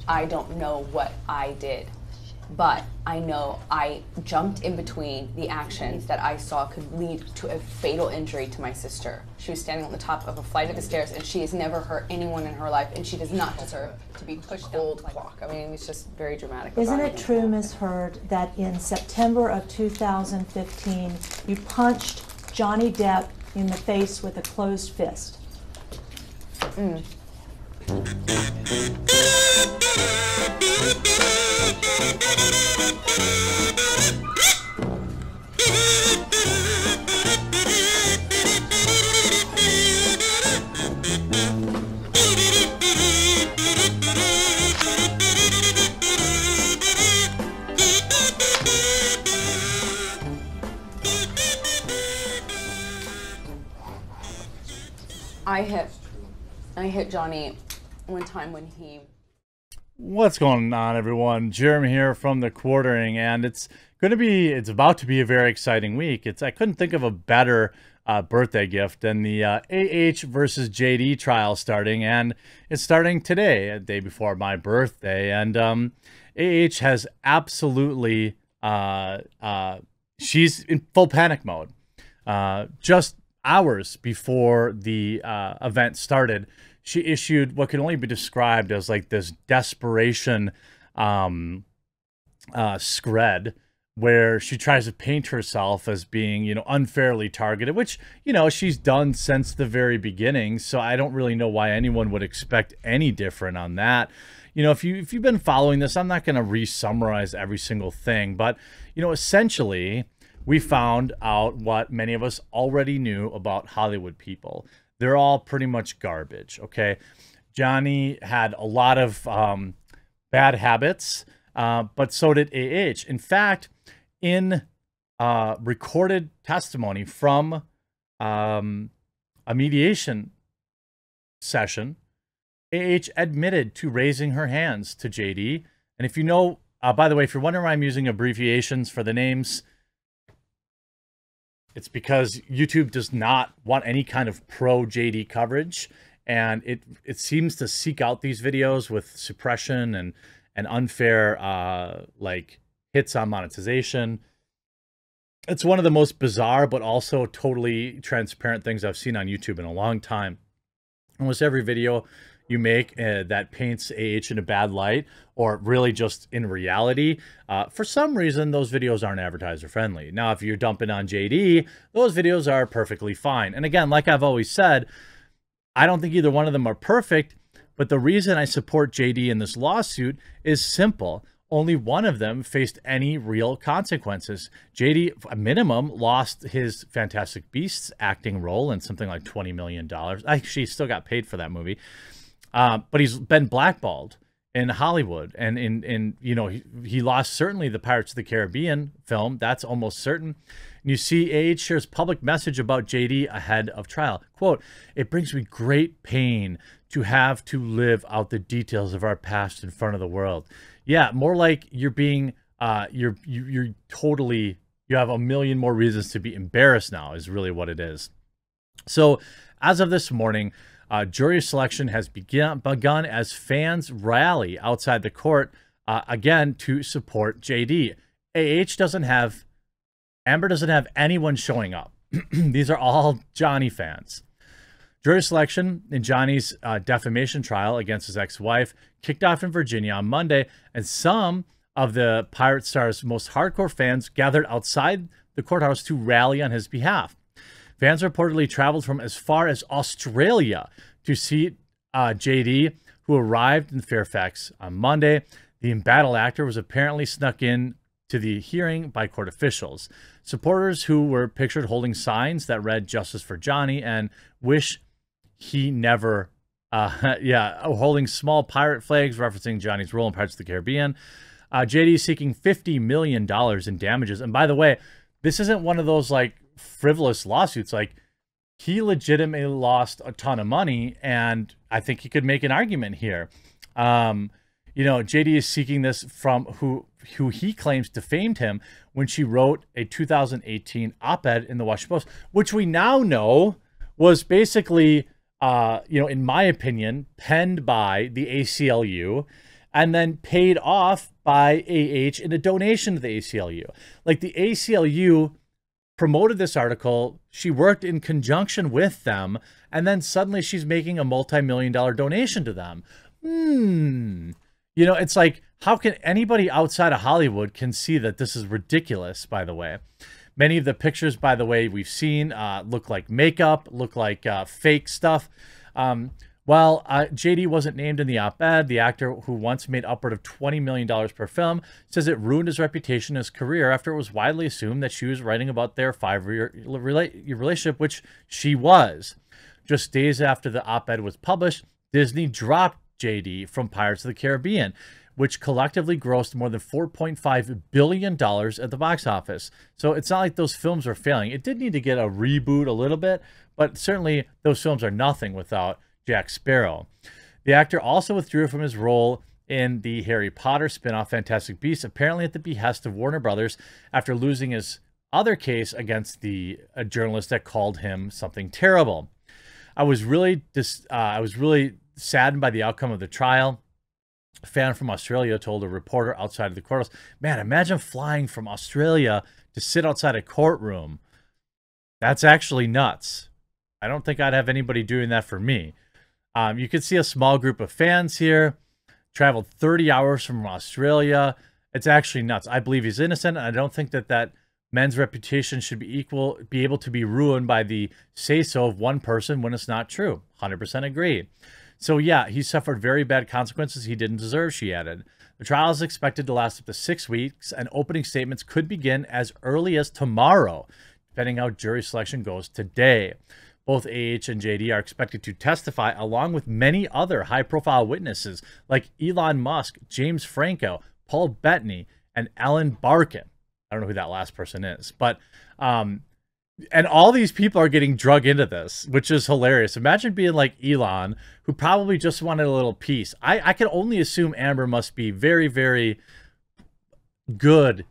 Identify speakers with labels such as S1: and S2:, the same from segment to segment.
S1: I don't know what I did, but I know I jumped in between the actions that I saw could lead to a fatal injury to my sister. She was standing on the top of a flight of the stairs, and she has never hurt anyone in her life, and she does not deserve to be pushed down the clock. I mean, it's just very dramatic.
S2: Isn't it true, Ms. Heard, that in September of 2015, you punched Johnny Depp in the face with a closed fist?
S1: I hit Johnny one time when he...
S3: What's going on, everyone? Jeremy here from The Quartering, and it's about to be a very exciting week. I couldn't think of a better birthday gift than the AH versus JD trial starting, and it's starting today, a day before my birthday. And AH has absolutely she's in full panic mode. Just hours before the event started, she issued what can only be described as like this desperation scred, where she tries to paint herself as being, unfairly targeted, which, she's done since the very beginning. So I don't really know why anyone would expect any different on that. If you've been following this, I'm not going to re-summarize every single thing, but, essentially, we found out what many of us already knew about Hollywood people. They're all pretty much garbage, okay? Johnny had a lot of bad habits, but so did AH. In fact, in recorded testimony from a mediation session, AH admitted to raising her hands to JD. And if you know, by the way, if you're wondering why I'm using abbreviations for the names, it's because YouTube does not want any kind of pro-JD coverage, and it seems to seek out these videos with suppression and unfair like hits on monetization. It's one of the most bizarre but also totally transparent things I've seen on YouTube in a long time. Almost every video you make that paints AH in a bad light, or really just in reality, for some reason those videos aren't advertiser friendly. Now, if you're dumping on JD, those videos are perfectly fine. And again, like I've always said, I don't think either one of them are perfect, but the reason I support JD in this lawsuit is simple. Only one of them faced any real consequences. JD, a minimum, lost his Fantastic Beasts acting role in something like $20 million. Actually, he still got paid for that movie. But he's been blackballed in Hollywood, and he lost certainly the Pirates of the Caribbean film. That's almost certain. And you see AH shares public message about JD ahead of trial. Quote, "It brings me great pain to have to live out the details of our past in front of the world." Yeah, more like you're being, you're totally, you have a million more reasons to be embarrassed now is really what it is. So as of this morning, jury selection has begun as fans rally outside the court again to support JD. Amber doesn't have anyone showing up. These are all Johnny fans. Jury selection in Johnny's defamation trial against his ex-wife kicked off in Virginia on Monday, and some of the Pirate star's most hardcore fans gathered outside the courthouse to rally on his behalf. Fans reportedly traveled from as far as Australia to see JD, who arrived in Fairfax on Monday. The embattled actor was apparently snuck in to the hearing by court officials. Supporters who were pictured holding signs that read "Justice for Johnny" and "Wish he never," holding small pirate flags referencing Johnny's role in Pirates of the Caribbean. JD is seeking $50 million in damages. And by the way, this isn't one of those like frivolous lawsuits. Like, he legitimately lost a ton of money, and I think he could make an argument here. JD is seeking this from who he claims defamed him when she wrote a 2018 op-ed in the Washington Post, which we now know was basically, in my opinion, penned by the ACLU and then paid off by AH in a donation to the ACLU. Like, the ACLU promoted this article, she worked in conjunction with them, and then suddenly she's making a multi-million-dollar donation to them. You know, it's like, how can anybody outside of Hollywood can see that this is ridiculous, by the way? Many of the pictures, by the way, we've seen look like makeup, look like fake stuff. While JD wasn't named in the op-ed, the actor, who once made upward of $20 million per film, says it ruined his reputation and his career after it was widely assumed that she was writing about their 5-year relationship, which she was. Just days after the op-ed was published, Disney dropped JD from Pirates of the Caribbean, which collectively grossed more than $4.5 billion at the box office. So it's not like those films are failing. It did need to get a reboot a little bit, but certainly those films are nothing without Jack Sparrow. The actor also withdrew from his role in the Harry Potter spin-off Fantastic Beasts, apparently at the behest of Warner Brothers, after losing his other case against a journalist that called him something terrible. I was really saddened by the outcome of the trial. A fan from Australia told a reporter outside of the courthouse, "Man, imagine flying from Australia to sit outside a courtroom. That's actually nuts. I don't think I'd have anybody doing that for me." You can see a small group of fans here, traveled 30 hours from Australia. It's actually nuts. I believe he's innocent, and I don't think that men's reputation should be able to be ruined by the say-so of one person when it's not true. 100% agree. So yeah, he suffered very bad consequences he didn't deserve, she added. The trial is expected to last up to 6 weeks, and opening statements could begin as early as tomorrow, depending how jury selection goes today. Both AH and JD are expected to testify along with many other high-profile witnesses like Elon Musk, James Franco, Paul Bettany, and Ellen Barkin. I don't know who that last person is, but and all these people are getting drug into this, which is hilarious. Imagine being like Elon, who probably just wanted a little piece. I can only assume Amber must be very, very good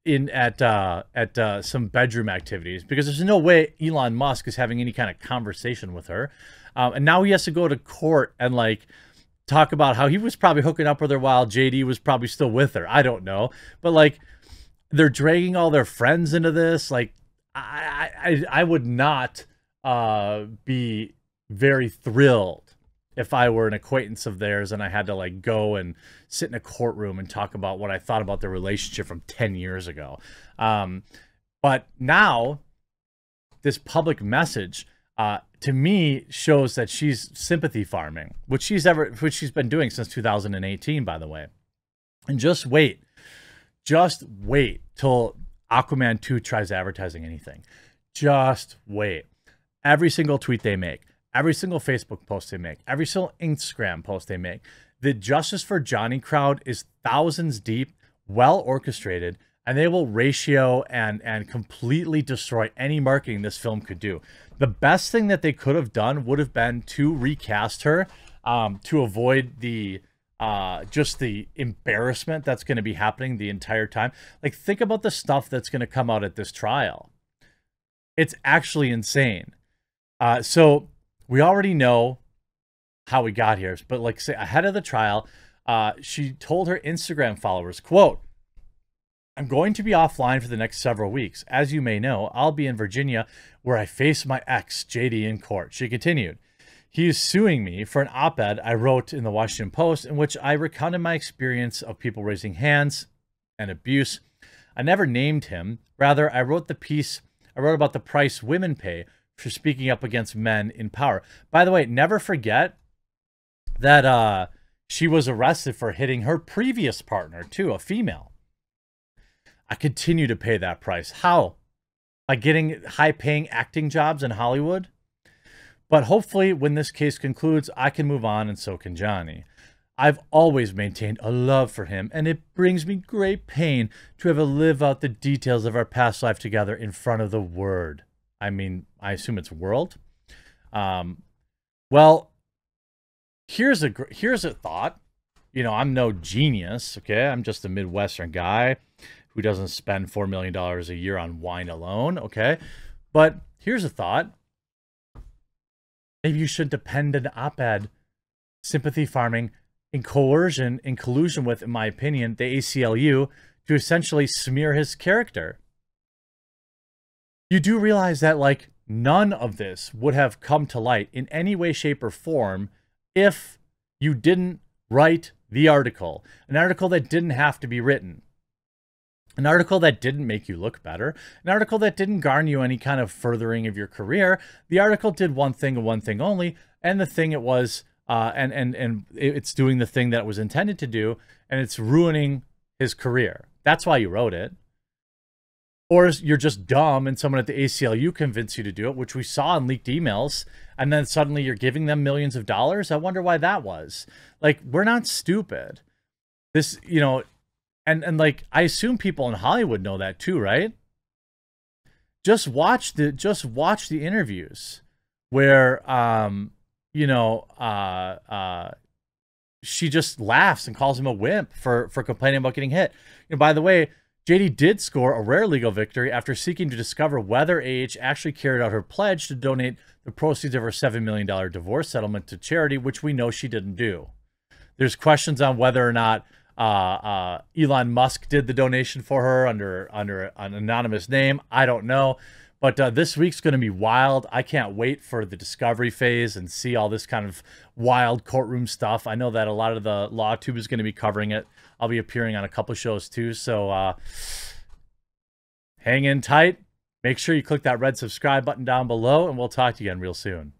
S3: at some bedroom activities, because there's no way Elon Musk is having any kind of conversation with her. And now he has to go to court and like talk about how he was probably hooking up with her while JD was probably still with her. I don't know, but like, they're dragging all their friends into this. Like, I would not be very thrilled if I were an acquaintance of theirs and I had to like go and sit in a courtroom and talk about what I thought about their relationship from 10 years ago. But now this public message to me shows that she's sympathy farming, which she's been doing since 2018, by the way. And just wait till Aquaman 2 tries advertising anything. Just wait. Every single tweet they make, every single Facebook post they make, every single Instagram post they make, the Justice for Johnny crowd is thousands deep, well orchestrated, and they will ratio and completely destroy any marketing this film could do. The best thing that they could have done would have been to recast her to avoid the just the embarrassment that's going to be happening the entire time. Like, think about the stuff that's going to come out at this trial. It's actually insane. So we already know how we got here, but like, say, ahead of the trial, she told her Instagram followers, quote, "I'm going to be offline for the next several weeks. As you may know, I'll be in Virginia where I face my ex, JD, in court." She continued, "He is suing me for an op-ed I wrote in the Washington Post in which I recounted my experience of people raising hands and abuse. I never named him. Rather, I wrote about the price women pay for speaking up against men in power." By the way, never forget that she was arrested for hitting her previous partner, too, a female. "I continue to pay that price." How? By getting high-paying acting jobs in Hollywood? "But hopefully, when this case concludes, I can move on, and so can Johnny. I've always maintained a love for him, and it brings me great pain to have to live out the details of our past life together in front of the word." I mean, I assume it's world. Well, here's a thought. You know, I'm no genius, okay? I'm just a Midwestern guy who doesn't spend $4 million a year on wine alone, okay? But here's a thought. Maybe you should depend an op-ed sympathy farming in coercion, in collusion with, in my opinion, the ACLU to essentially smear his character. You do realize that, like, none of this would have come to light in any way, shape, or form if you didn't write the article. An article that didn't have to be written. An article that didn't make you look better. An article that didn't garner you any kind of furthering of your career. The article did one thing and one thing only, and the thing it was, and it's doing the thing that it was intended to do, and it's ruining his career. That's why you wrote it. Or you're just dumb and someone at the ACLU convinced you to do it, which we saw in leaked emails, and then suddenly you're giving them millions of dollars. I wonder why that was. Like, we're not stupid. This, you know, and like, I assume people in Hollywood know that too, right? Just watch the interviews where you know, she just laughs and calls him a wimp for complaining about getting hit. And by the way, JD did score a rare legal victory after seeking to discover whether AH actually carried out her pledge to donate the proceeds of her $7 million divorce settlement to charity, which we know she didn't do. There's questions on whether or not Elon Musk did the donation for her under an anonymous name. I don't know. But this week's going to be wild. I can't wait for the discovery phase and see all this kind of wild courtroom stuff. I know that a lot of the LawTube is going to be covering it. I'll be appearing on a couple shows too. So hang in tight. Make sure you click that red subscribe button down below, and we'll talk to you again real soon.